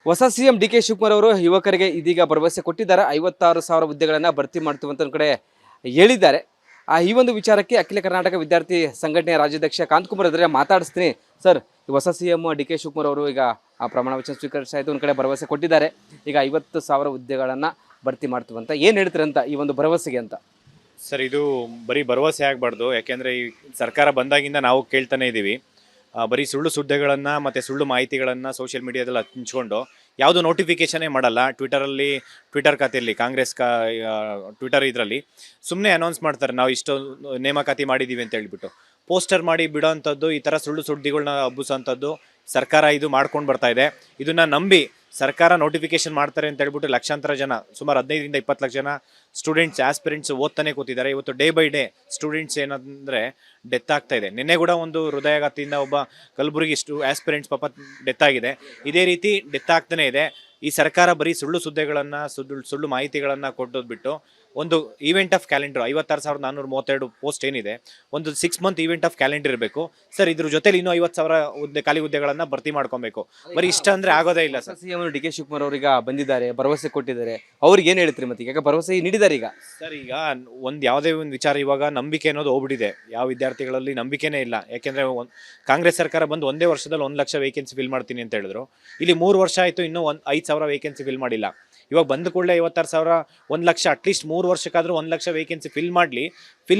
ಹೊಸ CM D K Shivakumar ಅವರು ಯುವಕರಿಗೆ ಇದೀಗ ಭರವಸೆ ಕೊಟ್ಟಿದ್ದಾರೆ. 56,000 ಹುದ್ದೆಗಳನ್ನು ಭರ್ತಿ ಮಾಡ್ತೀವಿ ಅಂತ ಒಂದು ಕಡೆ ಹೇಳಿದ್ದಾರೆ. ಈ ಒಂದು ವಿಚಾರಕ್ಕೆ ಅಖಿಲ ಕರ್ನಾಟಕ ವಿದ್ಯಾರ್ಥಿ ಸಂಘಟನೆಯ ರಾಜ್ಯಾಧ್ಯಕ್ಷ ಕಾಂತಕುಮಾರ್ ಎದುರೇ ಮಾತಾಡಿಸ್ತೀನಿ. ಸರ್, ಈ ಹೊಸ ಸಿಎಂ ಡಿ ಕೆ ಶಿವಕುಮಾರ್ ಅವರು ಈಗ ಪ್ರಮಾಣ ವಚನ ಸ್ವೀಕರಿಸಾಯಿತು, ಒಂದು ಕಡೆ ಭರವಸೆ ಕೊಟ್ಟಿದ್ದಾರೆ. ಈಗ 50,000 ಹುದ್ದೆಗಳನ್ನು ಭರ್ತಿ ಮಾಡ್ತೀವಿ ಅಂತ ಏನು ಹೇಳ್ತೀರಿ ಅಂತ ಈ ಒಂದು ಭರವಸೆಗೆ ಅಂತ? ಸರ್, ಇದು ಬರೀ ಭರವಸೆ ಆಗಬಾರ್ದು. ಯಾಕೆಂದರೆ ಈ ಸರ್ಕಾರ ಬಂದಾಗಿಂದ ನಾವು ಕೇಳ್ತಾನೆ ಇದ್ದೀವಿ. ಬರೀ ಸುಳ್ಳು ಸುದ್ದಿಗಳನ್ನು ಮತ್ತು ಸುಳ್ಳು ಮಾಹಿತಿಗಳನ್ನು ಸೋಷಿಯಲ್ ಮೀಡಿಯಾದಲ್ಲಿ ಹಂಚ್ಕೊಂಡು ಯಾವುದು ನೋಟಿಫಿಕೇಷನೇ ಮಾಡಲ್ಲ. ಟ್ವಿಟರ್ ಖಾತೆಯಲ್ಲಿ ಕಾಂಗ್ರೆಸ್ ಟ್ವಿಟರ್ ಇದರಲ್ಲಿ ಸುಮ್ಮನೆ ಅನೌನ್ಸ್ ಮಾಡ್ತಾರೆ, ನಾವು ಇಷ್ಟು ನೇಮಕಾತಿ ಮಾಡಿದ್ದೀವಿ ಅಂತ ಹೇಳ್ಬಿಟ್ಟು ಪೋಸ್ಟರ್ ಮಾಡಿ ಬಿಡೋ ಅಂಥದ್ದು, ಈ ಥರ ಸುಳ್ಳು ಸುದ್ದಿಗಳನ್ನ ಹಬ್ಬಿಸೋಂಥದ್ದು ಸರ್ಕಾರ ಇದು ಮಾಡ್ಕೊಂಡು ಬರ್ತಾ ಇದೆ. ಇದನ್ನು ನಂಬಿ ಸರ್ಕಾರ ನೋಟಿಫಿಕೇಶನ್ ಮಾಡ್ತಾರೆ ಅಂತ ಹೇಳ್ಬಿಟ್ಟು ಲಕ್ಷಾಂತರ ಜನ, ಸುಮಾರು 15ರಿಂದ 20 ಲಕ್ಷ ಜನ ಸ್ಟೂಡೆಂಟ್ಸ್ ಆಸ್ಪಿರೆಂಟ್ಸ್ ಓದ್ತಾನೆ ಕೂತಿದ್ದಾರೆ. ಇವತ್ತು ಡೇ ಬೈ ಡೇ ಸ್ಟೂಡೆಂಟ್ಸ್ ಏನಂದರೆ ಡೆತ್ ಆಗ್ತಾ ಇದೆ. ನಿನ್ನೆ ಕೂಡ ಒಂದು ಹೃದಯಾಘಾತದಿಂದ ಒಬ್ಬ ಕಲಬುರಗಿ ಆಸ್ಪಿರೆಂಟ್ಸ್ ಪಾಪ ಡೆತ್ ಆಗಿದೆ. ಇದೇ ರೀತಿ ಡೆತ್ ಆಗ್ತಾನೆ ಇದೆ. ಈ ಸರ್ಕಾರ ಬರೀ ಸುಳ್ಳು ಸುದ್ದಿಗಳನ್ನು ಸುಳ್ಳು ಮಾಹಿತಿಗಳನ್ನು ಕೊಟ್ಟೋದು ಬಿಟ್ಟು ಒಂದು ಈವೆಂಟ್ ಆಫ್ ಕ್ಯಾಲೆಂಡರ್ 56,432 ಪೋಸ್ಟ್ ಏನಿದೆ, ಒಂದು 6 ಮಂತ್ ಈವೆಂಟ್ ಆಫ್ ಕ್ಯಾಲೆಂಡರ್ ಇರಬೇಕು ಸರ್. ಇದ್ರ ಜೊತೆಲಿ ಇನ್ನೂ 50,000 ಖಾಲಿ ಹುದ್ದೆಗಳನ್ನು ಭರ್ತಿ ಮಾಡ್ಕೊಬೇಕು. ಬರೀ ಇಷ್ಟ ಅಂದರೆ ಆಗೋದೇ ಇಲ್ಲ sir. CM D K Shivakumar ಅವರೀಗ ಬಂದಿದ್ದಾರೆ, ಭರವಸೆ ಕೊಟ್ಟಿದ್ದಾರೆ. ಅವ್ರಿಗೆ ಏನು ಹೇಳ್ತೀರಿ ಮತ್ತೆ? ಈಗ ಭರವಸೆ ನೀಡಿದ್ದಾರೆ. ಈಗ ಸರ್, ಈಗ ಯಾವುದೇ ಒಂದು ವಿಚಾರ ಇವಾಗ ನಂಬಿಕೆ ಅನ್ನೋದು ಹೋಗ್ಬಿಟ್ಟಿದೆ. ಯಾವ ವಿದ್ಯಾರ್ಥಿಗಳಲ್ಲಿ ನಂಬಿಕೆನೇ ಇಲ್ಲ. ಯಾಕೆಂದರೆ ಕಾಂಗ್ರೆಸ್ ಸರ್ಕಾರ ಬಂದು ಒಂದೇ ವರ್ಷದಲ್ಲಿ 1 ಲಕ್ಷ ವೇಕೆನ್ಸಿ ಫಿಲ್ ಮಾಡ್ತೀನಿ ಅಂತ ಹೇಳಿದ್ರು. ಇಲ್ಲಿ 3 ವರ್ಷ ಆಯಿತು, ಇನ್ನೂ 5,000 ವೇಕೆನ್ಸಿ ಫಿಲ್ ಮಾಡಿಲ್ಲ. ಇವಾಗ ಬಂದ ಕೂಡಲೇ 56,000 1 lakh, at least 3 ವರ್ಷಕ್ಕಾದರೂ 1 lakh vacancy fill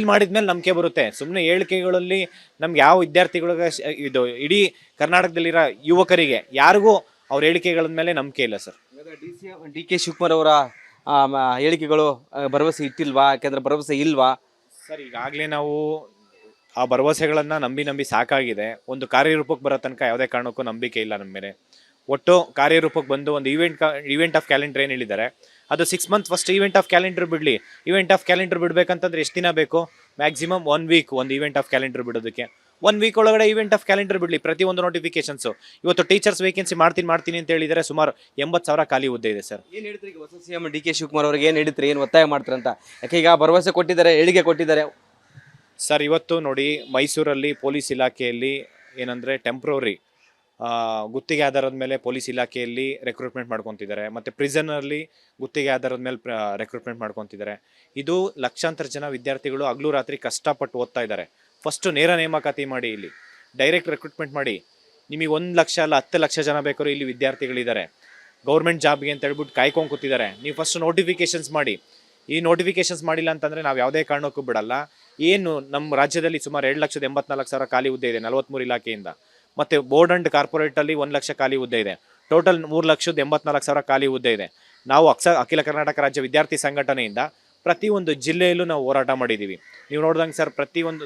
ಮಾಡಿದ್ಮೇಲೆ ನಂಬಿಕೆ ಬರುತ್ತೆ. ಸುಮ್ಮನೆ ಹೇಳಿಕೆಗಳಲ್ಲಿ ನಮ್ಗೆ ಯಾವ ವಿದ್ಯಾರ್ಥಿಗಳಿಗೆ ಇದು ಇಡೀ ಕರ್ನಾಟಕದಲ್ಲಿರೋ ಯುವಕರಿಗೆ ಯಾರಿಗೂ ಅವ್ರ ಹೇಳಿಕೆಗಳ ಮೇಲೆ ನಂಬಿಕೆ ಇಲ್ಲ ಸರ್. ಡಿ ಕೆ ಶಿವಕುಮಾರ್ ಅವರ ಹೇಳಿಕೆಗಳು ಭರವಸೆ ಇಟ್ಟಿಲ್ವಾ? ಯಾಕೆಂದ್ರೆ ಭರವಸೆ ಇಲ್ವಾ ಸರ್? ಈಗಾಗಲೇ ನಾವು ಆ ಭರವಸೆಗಳನ್ನು ನಂಬಿ ಸಾಕಾಗಿದೆ. ಒಂದು ಕಾರ್ಯರೂಪಕ್ಕೆ ಬರೋ ತನಕ ಯಾವುದೇ ಕಾರಣಕ್ಕೂ ನಂಬಿಕೆ ಇಲ್ಲ ನಮ್ಮ ಮೇಲೆ. ಒಟ್ಟು ಕಾರ್ಯರೂಪಕ್ಕೆ ಬಂದು ಒಂದು ಈವೆಂಟ್ ಆಫ್ ಕ್ಯಾಲೆಂಡರ್ ಏನು ಹೇಳಿದ್ದಾರೆ, ಅದು 6 month first event of calendar ಬಿಡಲಿ. ಈವೆಂಟ್ ಆಫ್ ಕ್ಯಾಲೆಂಡರ್ ಬಿಡಬೇಕಂತಂದ್ರೆ ಎಷ್ಟು ದಿನ ಬೇಕು? ಮ್ಯಾಕ್ಸಿಮಮ್ 1 ವೀಕ್ ಒಂದು ಈವೆಂಟ್ ಆಫ್ ಕ್ಯಾಲೆಂಡರ್ ಬಿಡೋದಕ್ಕೆ. 1 ವೀಕ್ ಒಳಗಡೆ ಈವೆಂಟ್ ಆಫ್ ಕ್ಯಾಲೆಂಡರ್ ಬಿಡಲಿ. ಪ್ರತಿಯೊಂದು ನೋಟಿಫಿಕೇಶನ್ಸು ಇವತ್ತು ಟೀಚರ್ಸ್ ವೇಕೆನ್ಸಿ ಮಾಡ್ತೀನಿ ಅಂತ ಹೇಳಿದರೆ ಸುಮಾರು 80,000 ಖಾಲಿ ಹುದ್ದೆ ಇದೆ ಸರ್. ಏನು ಹೇಳ್ತೀರಿ ಈಗ ಹೊಸ ಸಿಎಂ ಡಿ ಕೆ ಶಿವಕುಮಾರ್ ಅವ್ರಿಗೆ? ಏನು ಹೇಳ್ತೀರಿ, ಏನು ಒತ್ತಾಯ ಮಾಡ್ತಾರೆ ಅಂತ? ಯಾಕೆ ಈಗ ಭರವಸೆ ಕೊಟ್ಟಿದ್ದಾರೆ, ಹೇಳಿಕೆ ಕೊಟ್ಟಿದ್ದಾರೆ ಸರ್. ಇವತ್ತು ನೋಡಿ, ಮೈಸೂರಲ್ಲಿ ಪೊಲೀಸ್ ಇಲಾಖೆಯಲ್ಲಿ ಏನಂದರೆ ಟೆಂಪ್ರವರಿ ಗುತ್ತಿಗೆ ಆಧಾರದ ಮೇಲೆ ಪೊಲೀಸ್ ಇಲಾಖೆಯಲ್ಲಿ ರೆಕ್ರೂಟ್ಮೆಂಟ್ ಮಾಡ್ಕೊತಿದ್ದಾರೆ. ಮತ್ತು ಪ್ರಿಸನಲ್ಲಿ ಗುತ್ತಿಗೆ ಆಧಾರದ ಮೇಲೆ ರೆಕ್ರೂಟ್ಮೆಂಟ್ ಮಾಡ್ಕೊತಿದ್ದಾರೆ. ಇದು ಲಕ್ಷಾಂತರ ಜನ ವಿದ್ಯಾರ್ಥಿಗಳು ಹಗಲು ರಾತ್ರಿ ಕಷ್ಟಪಟ್ಟು ಓದ್ತಾ ಇದ್ದಾರೆ. ಫಸ್ಟು ನೇರ ನೇಮಕಾತಿ ಮಾಡಿ, ಇಲ್ಲಿ ಡೈರೆಕ್ಟ್ ರೆಕ್ರೂಟ್ಮೆಂಟ್ ಮಾಡಿ. ನಿಮಗೆ 1 ಲಕ್ಷ ಅಲ್ಲ 10 ಲಕ್ಷ ಜನ ಬೇಕಾದ್ರೂ ಇಲ್ಲಿ ವಿದ್ಯಾರ್ಥಿಗಳಿದ್ದಾರೆ. ಗೌರ್ಮೆಂಟ್ ಜಾಬ್ಗೆ ಅಂತ ಹೇಳ್ಬಿಟ್ಟು ಕಾಯ್ಕೊಂಡು ಕೂತಿದ್ದಾರೆ. ನೀವು ಫಸ್ಟ್ ನೋಟಿಫಿಕೇಶನ್ಸ್ ಮಾಡಿ. ಈ ನೋಟಿಫಿಕೇಶನ್ಸ್ ಮಾಡಿಲ್ಲ ಅಂತಂದರೆ ನಾವು ಯಾವುದೇ ಕಾರಣಕ್ಕೂ ಬಿಡಲ್ಲ. ಏನು ನಮ್ಮ ರಾಜ್ಯದಲ್ಲಿ ಸುಮಾರು 2,84,000 ಖಾಲಿ ಹುದ್ದೆ ಇದೆ 43 ಇಲಾಖೆಯಿಂದ. ಮತ್ತು ಬೋರ್ಡ್ ಆ್ಯಂಡ್ ಕಾರ್ಪೊರೇಟಲ್ಲಿ 1 ಲಕ್ಷ ಖಾಲಿ ಹುದ್ದೆ ಇದೆ. ಟೋಟಲ್ 3,84,000 ಖಾಲಿ ಹುದ್ದೆ ಇದೆ. ನಾವು ಅಖಿಲ ಕರ್ನಾಟಕ ರಾಜ್ಯ ವಿದ್ಯಾರ್ಥಿ ಸಂಘಟನೆಯಿಂದ ಪ್ರತಿಯೊಂದು ಜಿಲ್ಲೆಯಲ್ಲೂ ನಾವು ಹೋರಾಟ ಮಾಡಿದ್ದೀವಿ. ನೀವು ನೋಡ್ದಂಗೆ ಸರ್, ಪ್ರತಿಯೊಂದು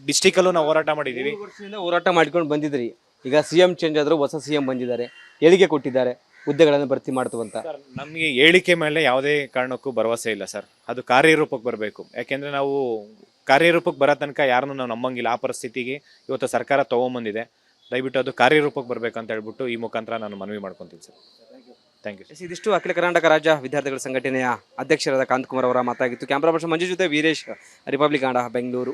ಡಿಸ್ಟಿಕಲ್ಲೂ ನಾವು ಹೋರಾಟ ಮಾಡಿದ್ದೀವಿ. ಹೋರಾಟ ಮಾಡ್ಕೊಂಡು ಬಂದಿದ್ರಿ. ಈಗ ಸಿಎಂ ಚೇಂಜ್ ಆದರೂ ಹೊಸ ಸಿಎಂ ಬಂದಿದ್ದಾರೆ, ಹೇಳಿಕೆ ಕೊಟ್ಟಿದ್ದಾರೆ ಹುದ್ದೆಗಳನ್ನು ಭರ್ತಿ ಮಾಡ್ತೀವಂತ. ಸರ್, ನಮಗೆ ಹೇಳಿಕೆ ಮೇಲೆ ಯಾವುದೇ ಕಾರಣಕ್ಕೂ ಭರವಸೆ ಇಲ್ಲ ಸರ್. ಅದು ಕಾರ್ಯರೂಪಕ್ಕೆ ಬರಬೇಕು. ಯಾಕೆಂದರೆ ನಾವು ಕಾರ್ಯರೂಪಕ್ಕೆ ಬರೋ ತನಕ ಯಾರನ್ನೂ ನಾವು ನಂಬಂಗಿಲ್ಲ. ಆ ಪರಿಸ್ಥಿತಿಗೆ ಇವತ್ತು ಸರ್ಕಾರ ತೊಗೊಂಬಂದಿದೆ. ದಯವಿಟ್ಟು ಅದು ಕಾರ್ಯರೂಪಕ್ಕೆ ಬರಬೇಕಂತ ಹೇಳ್ಬಿಟ್ಟು ಈ ಮುಖಾಂತರ ನಾನು ಮನವಿ ಮಾಡ್ಕೊತೀನಿ ಸರ್. Thank you. ಇದಿಷ್ಟು ಅಖಿಲ ಕರ್ನಾಟಕ ರಾಜ್ಯ ವಿದ್ಯಾರ್ಥಿಗಳ ಸಂಘಟನೆಯ ಅಧ್ಯಕ್ಷರಾದ ಕಾಂತಕುಮಾರ್ ಅವರ ಮಾತಾಗಿತ್ತು. ಕ್ಯಾಮ್ರಾ ಪರ್ಸನ್ ಮಂಜು ಜೊತೆ ವೀರೇಶ್, ರಿಪಬ್ಲಿಕ್ ಕನ್ನಡ, ಬೆಂಗಳೂರು.